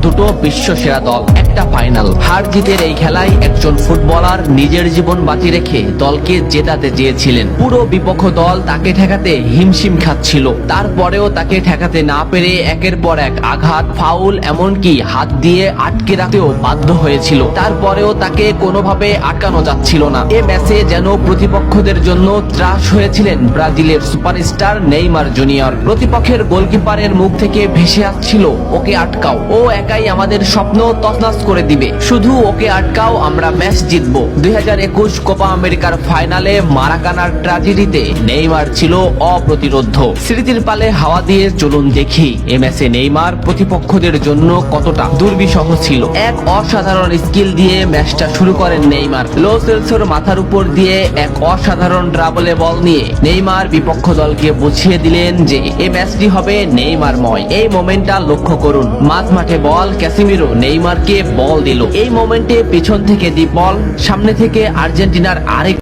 দুটো বিশ্ব সেরা দল, একটা ফাইনাল। হার জিতের এই খেলায় একজন ফুটবলার নিজের জীবন বাজি রেখে দলকে জেতাতে চেয়েছিলেন। পুরো বিপক্ষ দল তাকে ঠেকাতে হিমশিম খাচ্ছিল, তারপরেও তাকে ঠেকাতে না পেরে একের পর এক আঘাত, ফাউল, এমনকি হাত দিয়ে আটকে রাখতেও বাধ্য হয়েছিল। তারপরেও তাকে কোনোভাবে আটকানো যাচ্ছিল না। এ ম্যাচে যেন প্রতিপক্ষদের জন্য ত্রাস হয়েছিলেন ব্রাজিলের সুপারস্টার নেইমার জুনিয়র। প্রতিপক্ষের গোলকিপারের মুখ থেকে ভেসে আসছিল, ওকে আটকাও, ও একাই আমাদের স্বপ্ন তছনছ করে দিবে, শুধু ওকে আটকাও, আমরা ম্যাচ জিতবো। 2021 কোপা আমেরিকার ফাইনালে মারাকানার ট্র্যাজেডিতে নেইমার ছিল অপ্রতিরোধ্য। স্মৃতির পালে হাওয়া দিয়ে চলুন দেখি এ ম্যাচে নেইমার প্রতিপক্ষদের জন্য কতটা দুর্বিষহ ছিল। এক অসাধারণ স্কিল দিয়ে ম্যাচটা শুরু করেন নেইমার। লো সেলসোর মাথার উপর দিয়ে এক অসাধারণ ড্রাবলে বল নিয়ে নেইমার বিপক্ষ দলকে বুঝিয়ে দিলেন যে এই ম্যাচটি হবে নেইমারময়। এই মোমেন্টটা লক্ষ্য করুন, মাঝ মাঠে বল, ক্যাসিমিরো নেইমারকে বল দিল। এই মোমেন্টে পিছন থেকে দি বল, সামনে থেকে আর্জেন্টিনার আরেক